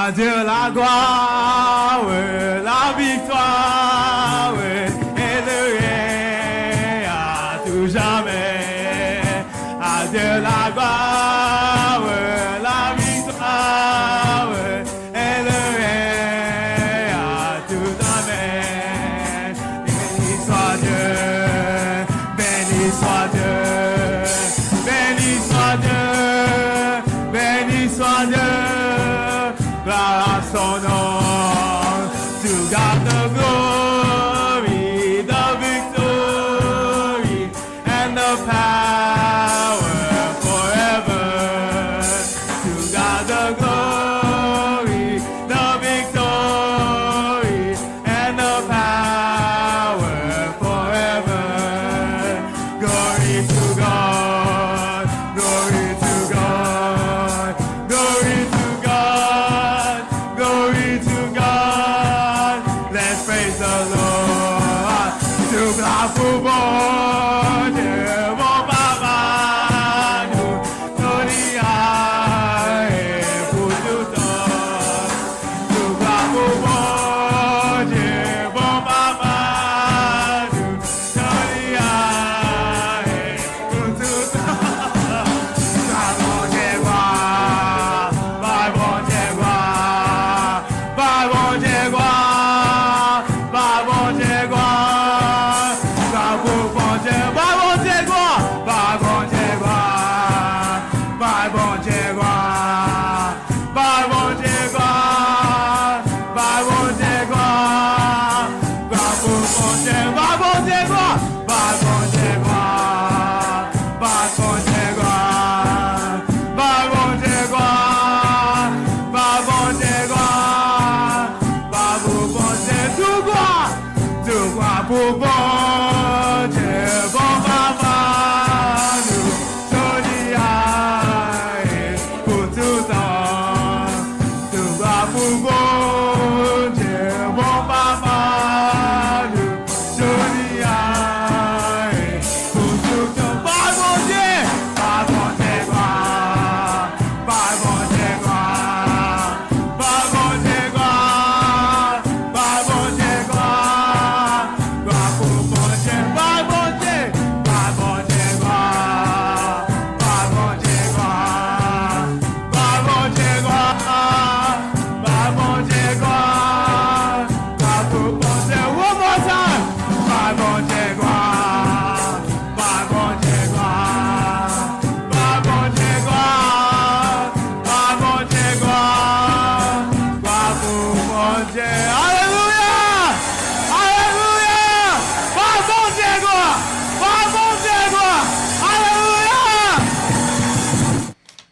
À Dieu la gloire, la victoire et le règne à tout jamais. À Dieu la gloire, la victoire et le règne à tout jamais. Béni soit Dieu, béni soit Dieu, béni soit Dieu, béni soit Dieu. Gloire à son nom, to God the glory, the victory, and the power forever. To God the glory, the victory, and the power forever. Glory to God, glory to God, glory to God. Glory to God, let's praise the Lord. To God pour bon Dieu, bon papa, nous gloria et pour tout temps. To God pour bon Dieu, bon papa, nous gloria et pour tout temps. Par bon Dieu, par bon Dieu, par bon Dieu, par bon Dieu, par bon Dieu, par bon Dieu, par bon Dieu, par bon Dieu, par bon Dieu, par bon Dieu, par bon Dieu, par bon Dieu, par bon Dieu, par bon Dieu, par bon Dieu, par bon Dieu, tout quoi pour bon Dieu, bon papa, nous sonia et pour tout temps. Tout quoi pour bon Dieu, bon papa, nous sonia et pour tout temps. Par bon Dieu, par bon Dieu, par bon Dieu, par bon Dieu, par bon Dieu.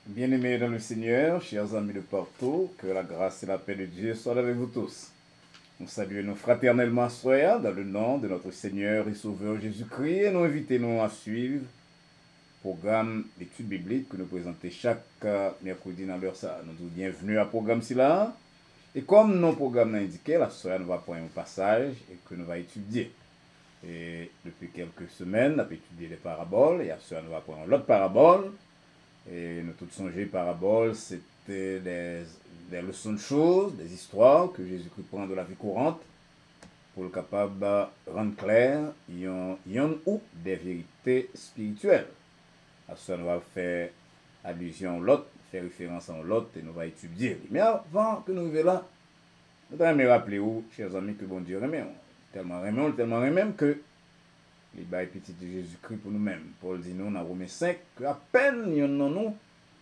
Bien-aimés dans le Seigneur, chers amis de partout, que la grâce et la paix de Dieu soient avec vous tous. Nous saluons fraternellement à soi dans le nom de notre Seigneur et Sauveur Jésus-Christ et nous invitons à suivre le programme d'études bibliques que nous présentons chaque mercredi dans l'heure ça. Nous disons bienvenue à programme là. Et comme nos programmes l'ont indiqué, la soirée nous va prendre un passage et que nous va étudier. Et depuis quelques semaines, nous avons étudié les paraboles et à ce soir nous va prendre l'autre parabole. Et nous tous songé paraboles, c'était des leçons de choses, des histoires que Jésus-Christ prend de la vie courante pour le capable de rendre clair, il y en ou des vérités spirituelles. À ce nous va faire allusion à l'autre, faire référence à l'autre et nous va étudier. Mais avant que nous arrivions là, nous devons me rappeler, chers amis, que bon Dieu remet. Tellement remet que les bails petits de Jésus-Christ pour nous-mêmes. Paul dit nous dans Romains 5 que à peine nous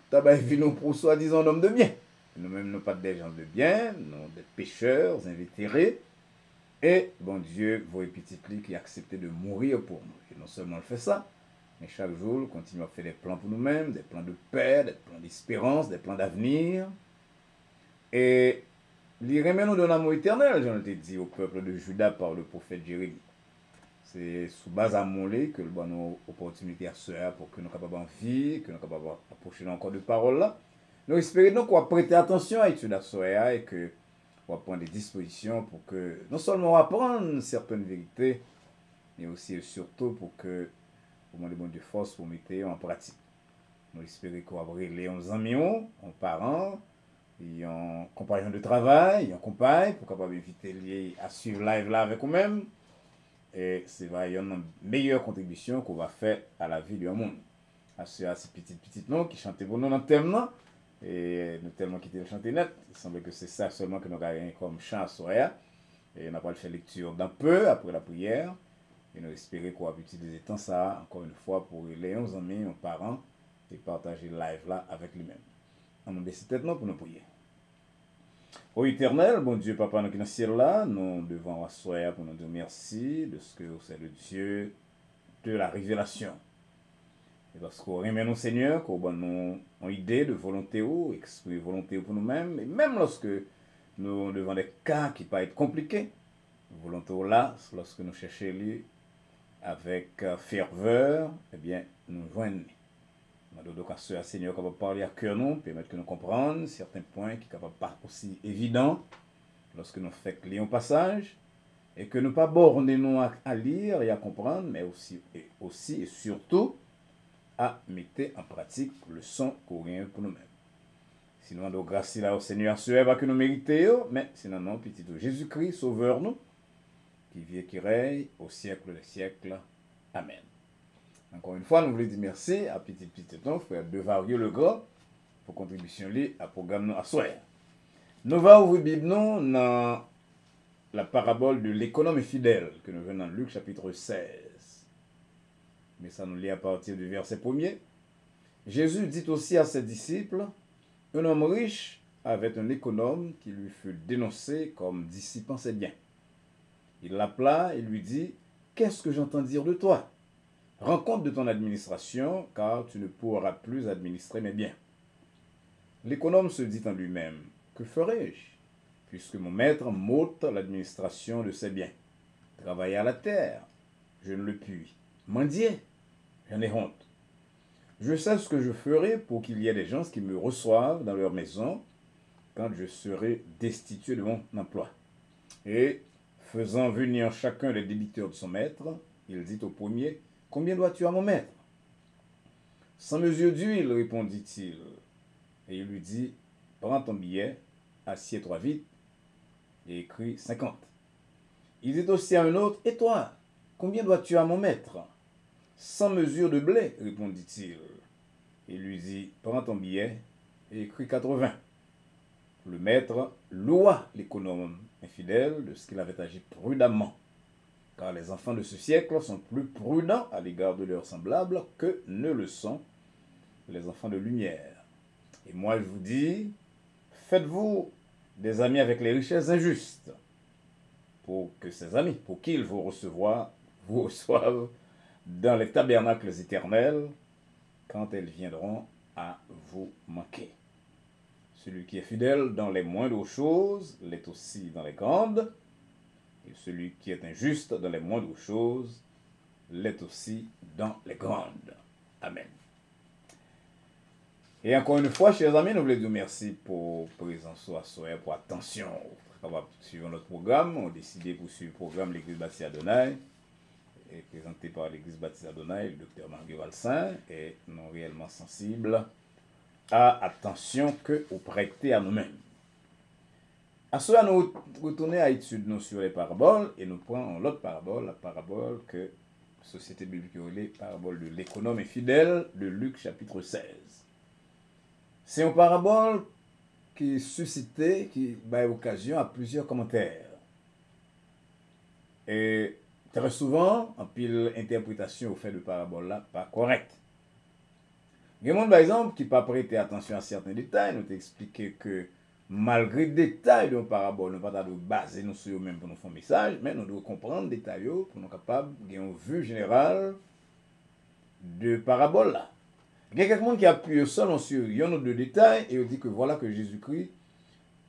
t'as vu nous pour soi-disant hommes de bien. Nous-mêmes nous pas des gens de bien, nous des pécheurs invétérés. Et bon Dieu, vos petits qui accepté de mourir pour nous. Et non seulement il fait ça, mais chaque jour, il continue à faire des plans pour nous-mêmes, des plans de paix, des plans d'espérance, des plans d'avenir. Et il remet nous de l'amour éternel, j'en ai dit au peuple de Juda par le prophète Jérémie. C'est sous base à montrer que le bon nos opportunités à sœur pour que nous capables en vie, que nous capables approcher encore de paroles là. Nous espérons donc qu'on va prêter attention à l'étude à sœur et que on va prendre des dispositions pour que non seulement on va apprendre certaines vérités, mais aussi et surtout pour que au moins de bonne force pour mettre en pratique. Nous espérons qu'on va brûler en amis, en parents, Il y a un compagnon de travail, il y a un compagne pour capable éviter lié à suivre live là avec vous-même. Et c'est vrai, il y a une meilleure contribution qu'on va faire à la vie du monde. À ces petites noms qui chantaient pour nous dans le thème là. Et nous tellement quitté le chanter net. Il semble que c'est ça seulement que nous avons comme chant à soirée. Et on n'a pas fait lecture d'un peu après la prière. Et nous espérons qu'on va utiliser tant ça, encore une fois, pour les amis, nos parents, et partager le live là avec lui-même. On nous décide maintenant pour nous prier. Ô éternel, bon Dieu, Papa, nous qui dans le ciel là, nous devons asseoir pour nous dire merci de ce que vous êtes le Dieu de la révélation. Et parce qu'on remet nous, Seigneur, qu'on a une idée de volonté ou, exprimer volonté pour nous-mêmes, et même lorsque nous devons des cas qui peuvent être compliqués, volonté là, lorsque nous cherchons lui avec ferveur, eh bien, nous joignons. Nous devons à Seigneur capable de parler à cœur nous, permettre que nous comprenions certains points qui ne sont pas aussi évidents lorsque nous faisons lire un passage, et que nous ne pas borner nous à lire et à comprendre, mais aussi et surtout à mettre en pratique le son coréen pour nous-mêmes. Sinon, nous grâce là au Seigneur, ce n'est pas que nous méritons, mais sinon, non, petit Jésus-Christ, sauveur nous, qui vit et qui règne au siècle des siècles. Amen. Encore une fois, nous voulons dire merci à petit frère Devario le Grand, pour contribution à programme à soir. Nous allons ouvrir Bible dans la parabole de l'économe fidèle, que nous venons dans Luc chapitre 16. Mais ça nous lit à partir du verset 1er. Jésus dit aussi à ses disciples, un homme riche avait un économe qui lui fut dénoncé comme dissipant ses biens. Il l'appela et lui dit, qu'est-ce que j'entends dire de toi? Rends compte de ton administration, car tu ne pourras plus administrer mes biens. L'économe se dit en lui-même, que ferai-je, puisque mon maître m'ôte l'administration de ses biens? Travailler à la terre, je ne le puis. Mendier, j'en ai honte. Je sais ce que je ferai pour qu'il y ait des gens qui me reçoivent dans leur maison quand je serai destitué de mon emploi. Et, faisant venir chacun des débiteurs de son maître, il dit au premier, combien dois-tu à mon maître? 100 mesures d'huile, répondit-il. Et il lui dit, prends ton billet, assieds-toi vite, et écris 50. Il dit aussi à un autre, et toi, combien dois-tu à mon maître? 100 mesures de blé, répondit-il. Il lui dit, prends ton billet et écris 80. Le maître loua l'économe infidèle de ce qu'il avait agi prudemment, car les enfants de ce siècle sont plus prudents à l'égard de leurs semblables que ne le sont les enfants de lumière. Et moi je vous dis, faites-vous des amis avec les richesses injustes, pour que ces amis, pour qu'ils vous reçoivent dans les tabernacles éternels, quand elles viendront à vous manquer. Celui qui est fidèle dans les moindres choses l'est aussi dans les grandes, et celui qui est injuste dans les moindres choses l'est aussi dans les grandes. Amen. Et encore une fois, chers amis, nous voulons dire merci pour présence à soir, pour attention. On va suivre notre programme. On a décidé pour suivre le programme L'Église Baptiste Adonai, et présenté par l'Église Baptiste Adonai, le docteur Marguerite Valsin, et nous réellement sensibles à attention que vous prêtez à nous-mêmes. À cela, nous retournons à étudier nous sur les paraboles, et nous prenons l'autre parabole, la parabole que la Société biblique relève, parabole de l'économe infidèle de Luc chapitre 16. C'est une parabole qui suscitait, qui a occasion à plusieurs commentaires. Et très souvent, en pile interprétation au fait de parabole là, pas correcte. Il y a des gens, par exemple, qui n'ont pas prêté attention à certains détails, nous t'expliquer que malgré les détails de la parabole, nous ne pouvons pas baser nous sur eux-mêmes pour nous faire un message, mais nous devons comprendre les détails pour nous capables d'avoir une vue générale de parabole là. Il y a quelqu'un qui appuie seulement sur un ou deux détails et il dit que voilà que Jésus-Christ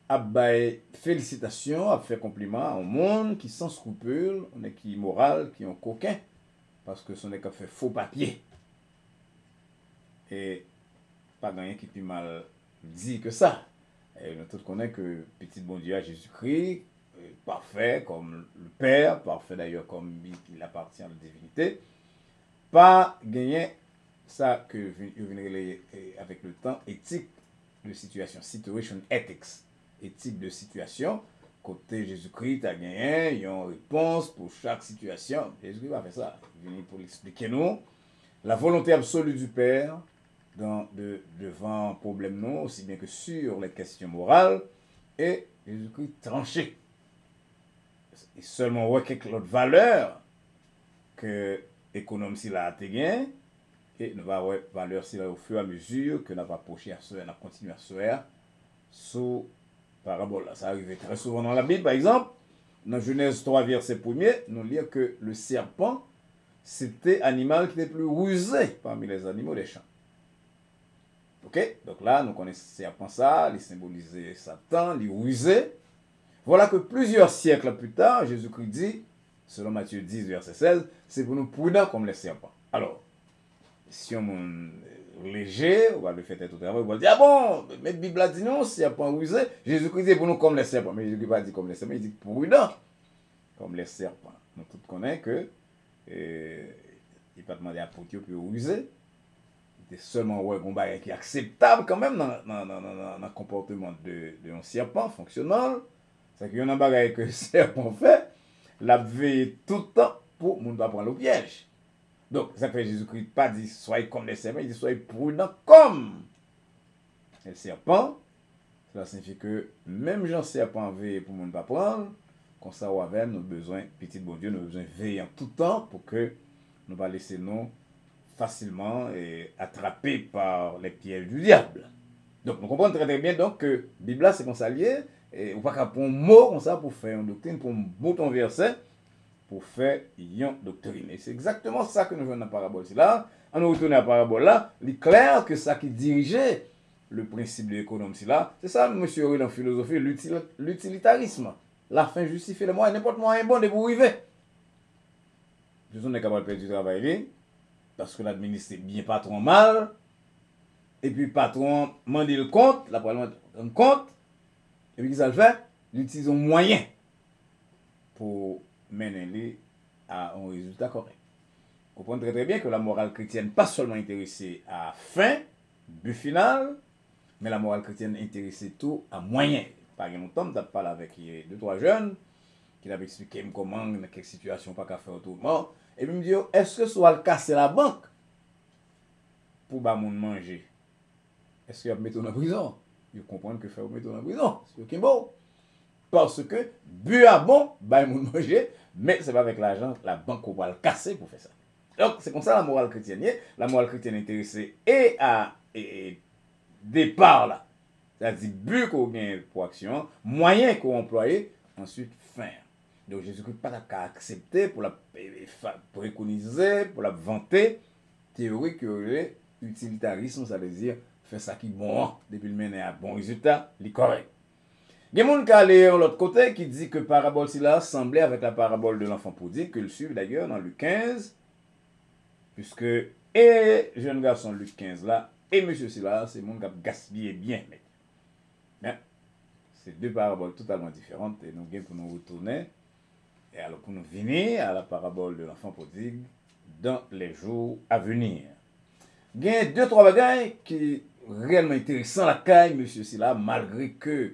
a fait félicitations, a fait compliment au monde qui sans scrupule, on est qui immoral, qui ont coquin, parce que ce n'est qu'à faire faux papier. Et pas gagné qui peut mal dit que ça. Et nous tous connaissons que petit bon Dieu à Jésus-Christ, parfait comme le Père, parfait d'ailleurs comme il appartient à la divinité, pas gagné ça que vous venez avec le temps éthique de situation, situation ethics, éthique de situation. Côté Jésus-Christ a gagné, une réponse pour chaque situation. Jésus-Christ va faire ça. Il vient pour l'expliquer nous. La volonté absolue du Père devant un problème non, aussi bien que sur les questions morales, et Jésus-Christ tranché. Et seulement ouais quelques autres valeurs que l'économie si la a gagné, et nous va ouais valeur si là au fur et à mesure que nous va approcher à cela, nous continuer à cela sous parabole. Ça arrive très souvent dans la Bible, par exemple, dans Genèse 3, verset 1er, nous lisons que le serpent, c'était l'animal qui était plus rusé parmi les animaux des champs. Ok? Donc là, nous connaissons le serpent ça, il symbolisait Satan, il rusé. Voilà que plusieurs siècles plus tard, Jésus-Christ dit, selon Matthieu 10, verset 16, c'est pour nous prudents comme les serpents. Alors, si on est léger, on va le faire tout à l'heure, on va dire, ah bon, mais la Bible a dit non, serpent rusé. Jésus-Christ dit pour nous comme les serpents. Mais Jésus-Christ n'a pas dit comme les serpents, il dit prudents comme les serpents. Nous tous connaissons que il n'a pas demandé à Potier pour ruser. Il était seulement ouais, un bagage qui est acceptable quand même dans le comportement d'un serpent fonctionnel. C'est qu'il y a un bagage que le serpent fait, la veille tout le temps pour ne pas prendre le piège. Donc, ça fait Jésus-Christ pas dit soyez comme les serpents, il dit soyez prudents comme les serpents. Cela signifie que même Jean serpent veille pour ne pas prendre, comme ça, on avait nos besoins, petit bon Dieu, nous avons besoin de veiller en tout temps pour que nous ne pas laisser nous facilement attrapés par les pièges du diable. Donc, nous comprenons très bien donc, que la Bible, c'est qu'on s'allie, et on ne va pas prendre un mot comme ça pour faire une doctrine, pour un bouton verset, pour faire une doctrine. Et c'est exactement ça que nous voyons dans la parabole. Là, en nous retournant à la parabole là, il est clair que ça qui dirigeait le principe de l'économie là, c'est ça, monsieur Henri, dans la philosophie, l'utilitarisme. La fin justifie le moyen, n'importe moyen bon de vous arriver. Je suis capable de perdre du travail, parce que l'administrer bien patron mal, et puis patron mande le compte, la parole un compte, et puis qu'est-ce qu'il fait? Il utilise un moyen pour mener à un résultat correct. Vous comprenez très bien que la morale chrétienne n'est pas seulement intéressée à fin, but final, mais la morale chrétienne est intéressée tout à moyen. Par exemple, Tom, tu as parlé avec 2-3 jeunes qui avaient expliqué comment, dans quelle situation, pas qu'à faire autrement. Et puis, il me dit, est-ce que soit le casser la banque pour bah moun manger? Est-ce qu'il va mettre en prison? Ils comprennent que faire mettre en prison. C'est ok bon. Parce que, but à bon, bah moun manger, mais c'est pas avec l'argent, la banque qu'on va le casser pour faire ça. Donc, c'est comme ça la morale chrétienne. La morale chrétienne est intéressée et à départ là. C'est-à-dire, but qu'on gagne pour action, moyen qu'on emploie, ensuite fin. Donc Jésus-Christ n'a pas qu'à accepter pour la préconiser, pour la vanter, théorie que l'utilitarisme, ça veut dire faire ça qui est bon, depuis le mener à bon résultat, c'est correct. Il y a des gens qui allent de l'autre côté qui dit que parabole là semblait avec la parabole de l'enfant prodigue, que le suivent d'ailleurs dans Luc 15, puisque et jeune garçon Luc 15 là, et monsieur Silla, c'est le monde qui a gaspillé bien. C'est deux paraboles totalement différentes et nous gagnons pour nous retourner et alors pour nous venir à la parabole de l'enfant prodigue dans les jours à venir. Il y a 2-3 bagages qui sont réellement intéressants la caille, monsieur Silla, malgré que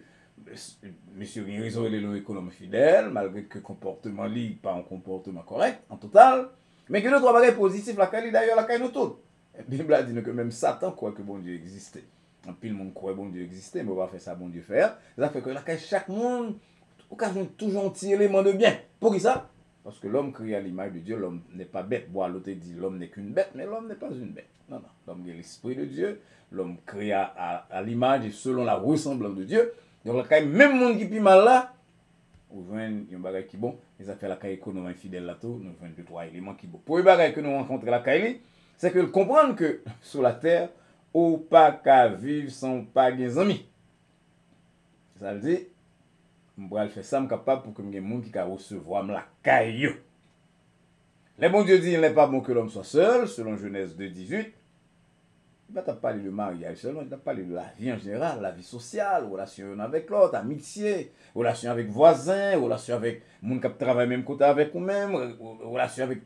monsieur a raison, il est l'économie fidèle, malgré que le comportement n'est pas un comportement correct en total, mais il y a 2-3 bagages positifs la caille, d'ailleurs la caille nous tout. La Bible a dit que même Satan croit que bon Dieu existait. En pile, monde croit que bon Dieu existait, mais on va faire ça, bon Dieu faire. Ça fait que là, chaque monde, occasion toujours un petit élément de bien. Pour qui ça? Parce que l'homme créé à l'image de Dieu, l'homme n'est pas bête. Bon, l'autre dit l'homme n'est qu'une bête, mais l'homme n'est pas une bête. Non, non. L'homme est l'esprit de Dieu, l'homme créé à l'image et selon la ressemblance de Dieu. Donc, là, même monde qui est mal là, vous voyez, il y a un bagage qui est bon, ils ont fait la caille économique fidèle là tout, nous avons 2-3 éléments qui sont bons. Pour les bagages que nous rencontrons la caille, c'est que comprendre que sur la terre, ou pas qu'à vivre sans pas des amis. Ça veut dire, je vais faire ça, je suis capable pour que les gens qui recevoir la caille. Le bon Dieu dit, il n'est pas bon que l'homme soit seul, selon Genèse 2:18. Il va pas parler de mariage seulement, il va parler de la vie en général, la vie sociale, relation avec l'autre, amitié, relation avec voisins, relation avec les gens qui travaillent même côté avec vous-même, relation avec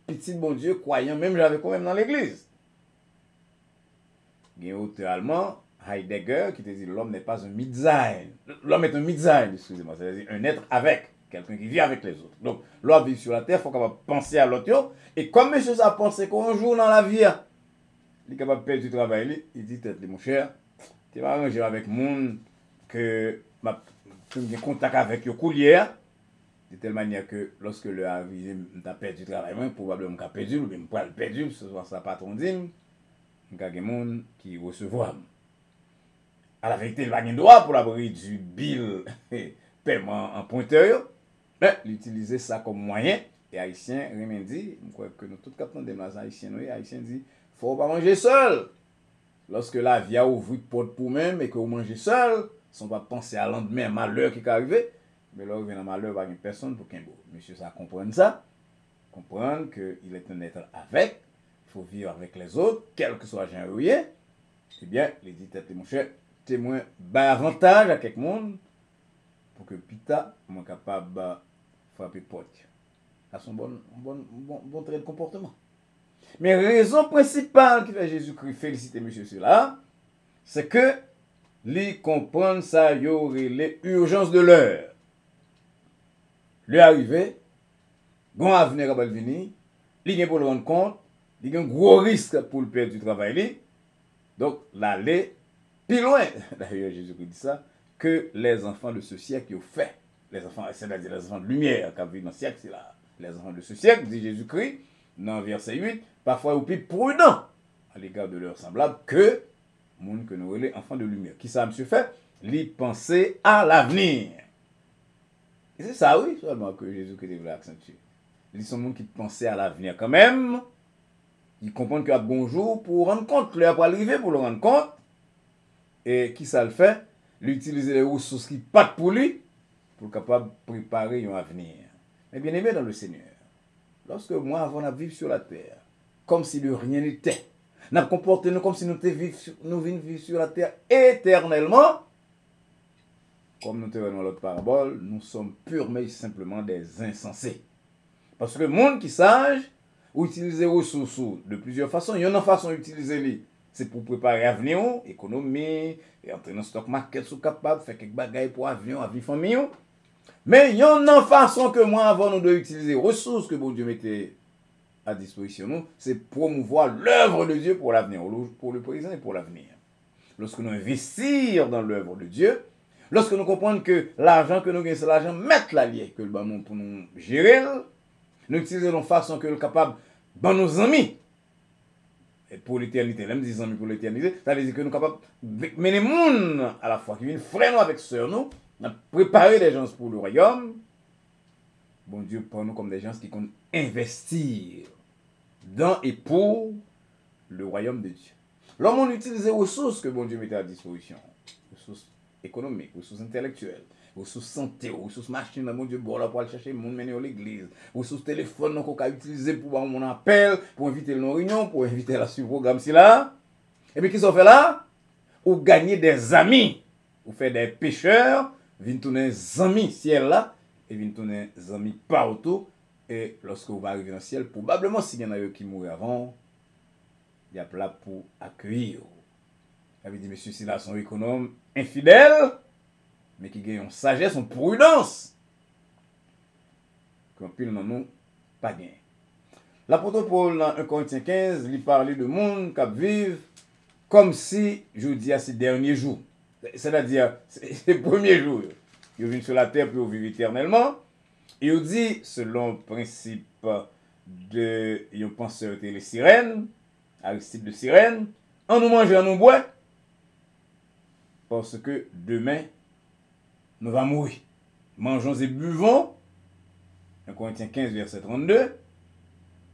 petit bon Dieu, croyant même avec vous-même dans l'église. Il y a autre allemand, Heidegger qui te dit l'homme n'est pas un Mitzain. L'homme est un Mitzain, excusez-moi, c'est-à-dire un être avec, quelqu'un qui vit avec les autres. Donc, l'homme vit sur la terre, il faut capable penser à l'autre. Et comme monsieur ça pense qu'un jour dans la vie, il est capable de perdre du travail, il dit, mon cher, tu vas arranger avec monde que j'ai contact avec le coulier, de telle manière que lorsque le arrive, tu as perdu du travail, probablement tu as perdu, ou bien tu as perdu, ce soit sa patron dit, il y a des gens qui recevront. À la vérité, il n'y a pas de droit pour l'abri du bill paiement en pointeur, mais l'utiliser ça comme moyen. Et Haïtien, Rémi dit, je crois que nous tous captons des Haïtiens, Haïtien dit, il ne faut pas manger seul. Lorsque la vie a ouvert porte pour même et que vous mangez seul, sans pas penser à lendemain malheur qui est arrivé, mais là, il vient un malheur par une personne pour qu'un beau. Monsieur, ça comprendre ça, comprendre qu'il est un être avec, il faut vivre avec les autres, quel que soit le rien. Eh bien, il dit, mon cher, témoin, avantage à quelqu'un pour que Pita soit capable de frapper porte. Ça, c'est un bon trait de comportement. Mais la raison principale qui fait Jésus-Christ féliciter monsieur cela, c'est que lui comprendre ça, il y aurait l'urgence de l'heure. Lui arrivé, bon avenir va venir, il vient pour le rendre compte, il y a un gros risque pour le perdre du travail. Donc, l'aller plus loin, d'ailleurs Jésus-Christ dit ça, que les enfants de ce siècle ont fait. Les enfants, c'est-à-dire les enfants de lumière qui vivent dans ce siècle, c'est là. Les enfants de ce siècle, dit Jésus-Christ, dans verset 8, parfois ils sont plus prudents à l'égard de leurs semblables que les gens que nous relèvons enfants de lumière. Qui ça, monsieur fait? Lui penser à l'avenir. Et c'est ça, oui, seulement que Jésus-Christ voulait accentuer. Ils sont des gens qui pensaient à l'avenir quand même. Ils comprennent qu'il y a bonjour pour rendre compte, l'heure pour arriver pour le rendre compte. Et qui ça le fait? L'utiliser les ressources qui partent pour lui, pour capable de préparer un avenir. Mais bien aimé dans le Seigneur, lorsque moi, avant de vivre sur la terre, comme si de rien n'était, nous comportons comme si nous venions vivre sur la terre éternellement, comme nous te dans l'autre parabole, nous sommes purement et simplement des insensés. Parce que le monde qui sage, ou utiliser les ressources de plusieurs façons, il y a une façon d'utiliser les. C'est pour préparer l'avenir, économie, et entrer dans le stock market, sont capables de faire quelques bagailles pour l'avenir, la vie famille. Mais il y a une façon que moi, avant, nous devons utiliser les ressources que bon Dieu mettait à disposition, c'est promouvoir l'œuvre de Dieu pour l'avenir, pour le présent et pour l'avenir. Lorsque nous investissons dans l'œuvre de Dieu, lorsque nous comprenons que l'argent que nous gagnons, c'est l'argent mettre la liée, que le ballon pour nous gérer, nous utilisons de façon que nous sommes capables de nos amis. Et pour l'éternité, même des amis pour l'éternité, ça veut dire que nous sommes capables de mener les gens à la fois, qui viennent frère nous avec sœur nous, préparer les gens pour le royaume. Bon Dieu prend nous comme des gens qui comptent investir dans et pour le royaume de Dieu. L'homme on utilise les ressources que bon Dieu mettait à disposition. Ressources économiques, ressources intellectuelles, ressources santé, ressources machines, mon Dieu, bon là pour aller chercher le monde mener à l'église, ressources téléphone qu'on peut utiliser pour mon appel, pour inviter nos réunions, pour inviter à suivre le programme si là. Et puis qu'est-ce qu'on fait là? Ou gagner des amis, ou faire des pêcheurs, venir tourner des amis ciel là, et venir tourner des amis partout. Et lorsque vous arrivez dans le ciel, probablement s'il y en a qui mourent avant, il y a là pour accueillir. Il avait dit, monsieur, si là sont économes, infidèles, mais qui gagnent en sagesse, en prudence, qu'en pile dans nous, pas gain. L'apôtre Paul, dans 1 Corinthiens 15, il parlait de monde qui vivent comme si, je dis, à ces derniers jours. C'est-à-dire, ces premiers jours. Ils viennent sur la terre pour vivre éternellement. Et il dit, selon le principe de un penseur les sirènes, Aristide de Cyrène, en nous mangeant, en nous boit, parce que demain, nous allons mourir. Mangeons et buvons, 1 Corinthiens 15, verset 32,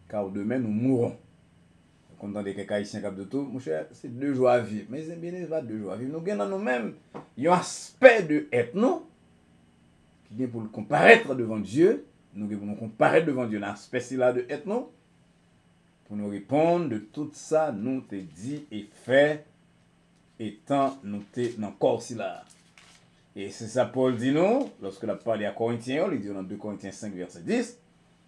car demain, nous mourrons. Quand on dit que quelqu'un haïtien cap de tout, mon cher, c'est 2 jours à vivre. Mais c'est bien, il va 2 jours à vivre. Nous gagnons nous-mêmes, il y a un aspect de être nous, qui vient pour le comparaître devant Dieu. Nous devons nous comparaître devant Dieu, l'aspect là de être nous, pour nous répondre de tout ça, nous te dit et fait, étant nous te dans le corps si là. Et c'est ça Paul dit nous, lorsque la parlé à Corinthiens, il dit dans 2 Corinthiens 5, verset 10,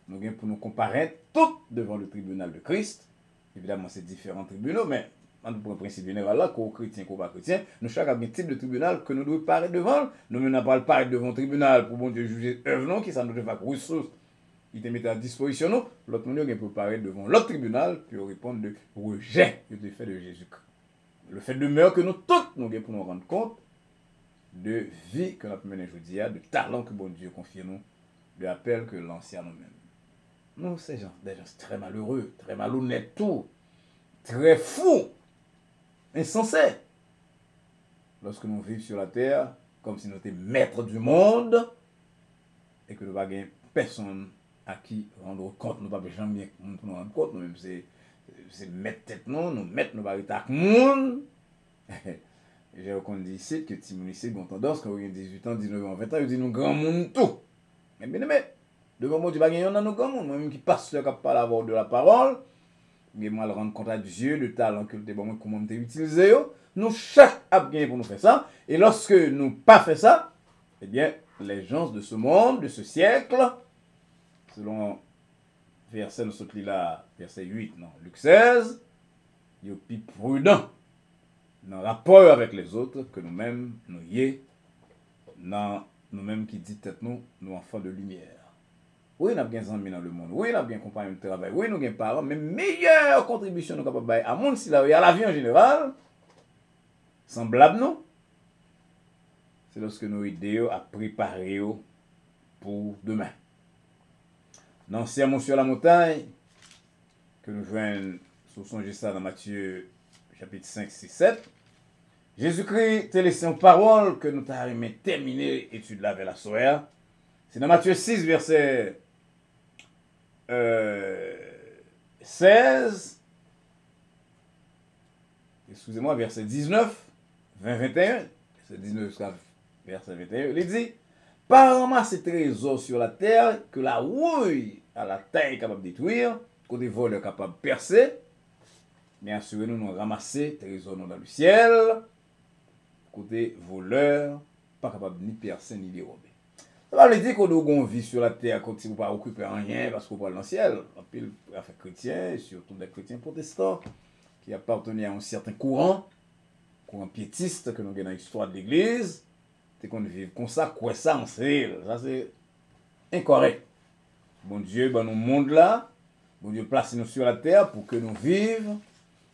nous avons pour nous comparaître tout devant le tribunal de Christ. Évidemment, c'est différents tribunaux, mais en un principe général là, qu'aux chrétiens, qu'aux pas chrétiens, nous chaque avons un type de tribunal que nous devons paraître devant. Nous ne pas paraître devant le tribunal pour bon Dieu juger œuvre non, qui ça nous devait ressources. Il te met à disposition nous, l'autre monde peut paraître devant l'autre tribunal pour répondre de rejet que tu fait de Jésus-Christ. Le fait de meurtre que nous tous nous pour nous rendre compte de vie que nous avons menée aujourd'hui, de talent que bon Dieu confie nous, de appel que l'ancien nous-mêmes. Nous, ces gens, des gens très malheureux, très malhonnêtes, tout, très fous, insensés. Lorsque nous vivons sur la terre, comme si nous étions maîtres du monde, et que nous n'avons pas personne à qui rendre compte, nous n'avons pas jamais nous rendre compte, nous-mêmes, c'est mettre tête nous mettre nos barrières avec le monde. J'ai reconnu ici que Timon ici, bon tendance, quand il a 18 ans, 19 ans, 20 ans, il dit nous grand monde tout. Mais bien aimé, devant moi, tu vas gagner dans nos grands monde, moi-même qui passe sur la de la parole, mais moi, le rendre compte à Dieu, le talent que le bon, comment tu utilisé, nous, chaque a gagné pour nous faire ça, et lorsque nous pas fait ça, eh bien, les gens de ce monde, de ce siècle, selon verset, nous sommes là, verset 8, non, Luc 16, il est plus prudent dans le rapport avec les autres que nous-mêmes, nous y est, dans nous-mêmes qui dit tête nous enfants de lumière. Oui, nous avons des amis dans le monde, oui, nous avons des compagnons de travail, oui, nous avons des parents, mais meilleure contribution nous sommes capables de faire à monde, si là, à la vie en général, semblable nous, c'est lorsque nous aidons à préparer pour demain. Dans le sermon sur la montagne, que nous joignons, songez ça dans Matthieu chapitre 5, 6, 7, Jésus-Christ t'a laissé une parole que nous t'avons terminé l'étude là vers la soirée. C'est dans Matthieu 6, verset 16, excusez-moi, verset 19, 20, 21, verset 19 jusqu'à verset 21, il dit, pas ramasser trésors sur la terre que la rouille à la taille est capable de détruire, que des voleurs capables de percer, mais assurez-nous de ramasser trésors dans le ciel, côté voleurs, pas capable ni percer ni dérober. Ça veut dire qu'on doit vivre sur la terre quand on ne pas occuper rien parce qu'on va dans le ciel. En pile, affaires chrétiens, surtout des chrétiens protestants, qui appartenaient à un certain courant piétiste que nous avons dans l'histoire de l'Église, c'est qu'on vive comme ça, quoi ça en sait. Ça c'est incorrect. Bon Dieu, dans nos mondes là, bon Dieu place nous sur la terre pour que nous vivions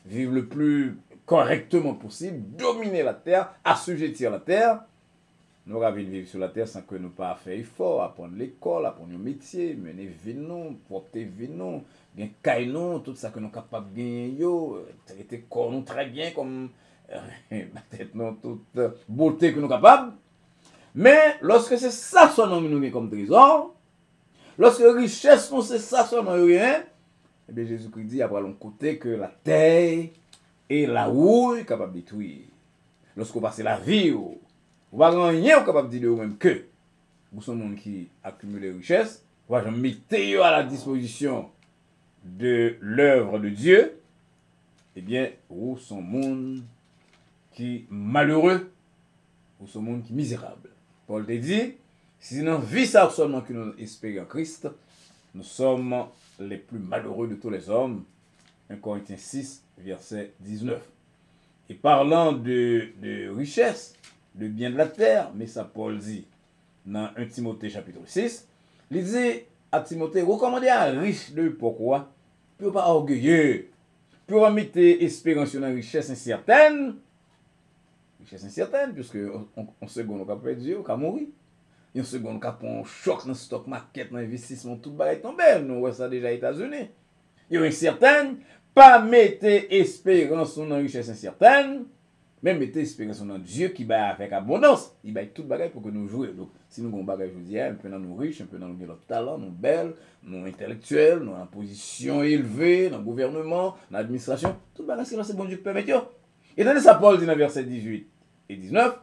le plus correctement possible, dominer la terre, assujettir la terre. Nous avons vivre sur la terre sans que nous pas faire effort, apprendre l'école, apprendre un métier, mener vie non, porter vie non, bien caille non, tout ça que nous sommes capables de gagner, traiter corps nous très bien comme peut-être non toute beauté que nous sommes capables. Mais lorsque c'est ça son nous comme trésor, lorsque richesse nous c'est ça son rien, eh bien Jésus-Christ dit après l'autre côté que la terre et la rouille capable de détruire. Lorsque vous passez la vie, vous n'avez rien capable de dire vous-même que vous sommes monde qui accumule les richesses, vous allez mettre à la disposition de l'œuvre de Dieu, eh bien, vous sommes monde qui malheureux, vous sommes monde qui misérable. Paul te dit, si nous vivons ça seulement que nous espérons en Christ, nous sommes les plus malheureux de tous les hommes. 1 Corinthiens 6, verset 19. Et parlant de richesse, de bien de la terre, mais ça Paul dit dans 1 Timothée chapitre 6, il dit à Timothée, recommandez à un riche de pourquoi, pour pas orgueilleux, pour mettre espérance dans la richesse incertaine, puisque en seconde, on peut perdre Dieu, on peut mourir. En seconde, on peut prendre un choc dans le stock market, dans l'investissement, tout le bagage tombe. Nous voyons ça déjà aux États-Unis. Il y a incertaine, pas mettre espérance dans la richesse incertaine, mais mettez espérance dans Dieu qui bat avec abondance. Il bat tout le bagage pour que nous jouions. Donc, si nous avons un bagage, je vous dis, un peu dans nos riches, un peu dans nos talents, nos belles, nos intellectuels, nos positions élevées, dans le gouvernement, dans l'administration, tout le bagage, c'est bon Dieu qui permet. Et dans ça, Paul dit dans verset 18 et 19,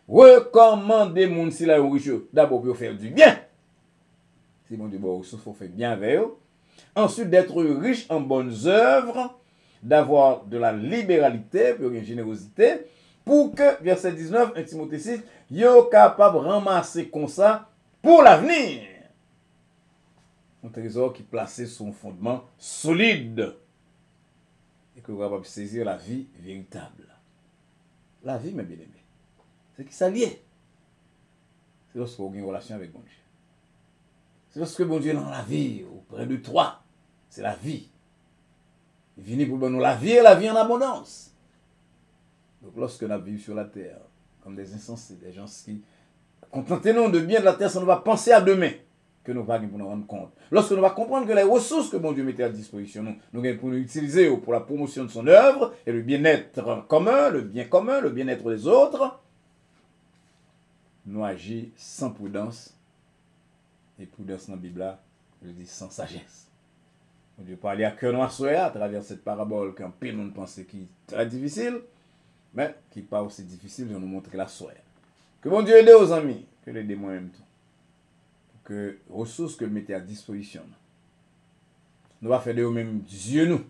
recommandez moun si la riche d'abord pour faire du bien. Si bon Dieu, bon, il faut faire bien avec eux. Ensuite, d'être riche en bonnes œuvres, d'avoir de la libéralité, pour une générosité, pour que, verset 19, 1 Timothée 6, yo capable de ramasser comme ça pour l'avenir. Un trésor qui placé sur un fondement solide. et que vous êtes capable de saisir la vie véritable. La vie, mes bien-aimés, c'est qui ça lié. C'est lorsque vous avez une relation avec bon Dieu. C'est lorsque bon Dieu est dans la vie, auprès de toi. C'est la vie. Il vient pour nous la vie et la vie en abondance. Donc lorsque nous vivons sur la terre, comme des insensés, des gens qui contentez-nous de bien de la terre, ça nous va penser à demain, que nous va pour nous rendre compte. Lorsque nous va comprendre que les ressources que bon Dieu mettait à disposition, nous allons pour nous utiliser pour la promotion de son œuvre et le bien-être commun, le bien commun, le bien-être des autres, nous agissons sans prudence. Et prudence dans la Bible, je dis sans sagesse. Bon Dieu parlait à cœur noir à travers cette parabole qu'un peu monde pensait qui est très difficile, mais qui n'est pas aussi difficile, je nous montre la soirée. Que bon Dieu aide aux amis, que l'aide moi-même tout. Que les ressources que nous mettons à disposition, nous va faire de nous-mêmes Dieu nous,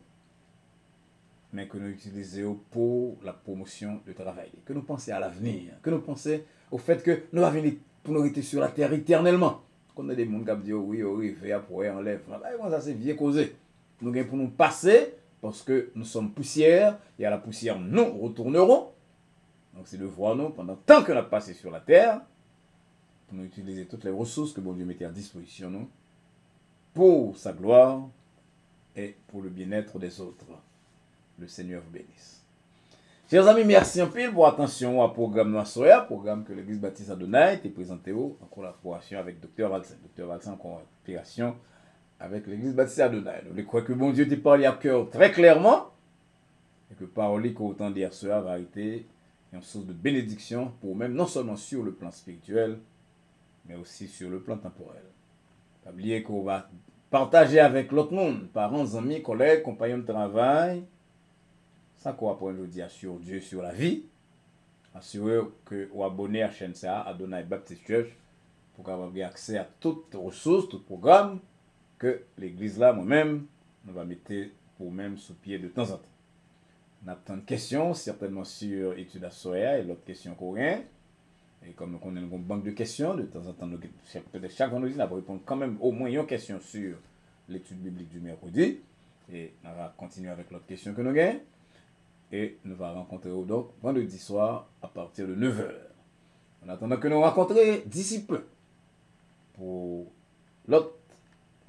mais que nous utilisons pour la promotion du travail. Que nous pensions à l'avenir, que nous pensions au fait que nous allons venir pour nous rester sur la terre éternellement. Quand on a des gens qui disent oui, oui, après enlève. Ça c'est vieux causé. Nous allons pour nous passer parce que nous sommes poussière et à la poussière nous retournerons. Donc c'est de voir nous pendant tant que nous avons passé sur la terre pour nous utiliser toutes les ressources que bon Dieu mettait à disposition nous pour sa gloire et pour le bien-être des autres. Le Seigneur vous bénisse. Chers amis, merci un peu pour attention au programme Noissoya, programme que l'Église Baptiste Adonai était présenté en collaboration avec Dr. Valsin. Dr. Valsin en coopération avec l'Église Baptiste Adonai. Nous croyons que bon Dieu t'a parlé à cœur très clairement et que parole qu'autant d'hier soir va été une source de bénédiction pour même non seulement sur le plan spirituel, mais aussi sur le plan temporel. N'oubliez qu'on va partager avec l'autre monde, parents, amis, collègues, compagnons de travail, ça qu'on apprend aujourd'hui sur Dieu, sur la vie. Assurez que vous abonnez à la chaîne Adonai Baptist Church pour avoir accès à toutes les ressources, tout programme que l'église là, moi-même, nous va mettre pour même sous pied de temps en temps. On a tant de questions, certainement sur l'étude à Soya et l'autre question coréenne. Et comme nous connaissons une banque de questions, de temps en temps, peut-être chaque vendredi, nous allons répondre quand même au moins une question sur l'étude biblique du mercredi. Et on va continuer avec l'autre question que nous avons. Et nous allons rencontrer donc vendredi soir à partir de 9h. En attendant que nous rencontrions d'ici peu pour l'autre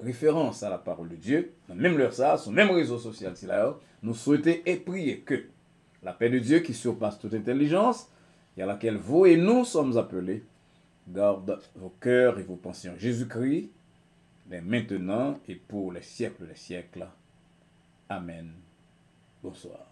référence à la parole de Dieu, dans même l'heure ça, sur le même réseau social, nous souhaitons et prier que la paix de Dieu qui surpasse toute intelligence et à laquelle vous et nous sommes appelés, garde vos cœurs et vos pensées en Jésus-Christ, dès maintenant et pour les siècles des siècles. Amen. Bonsoir.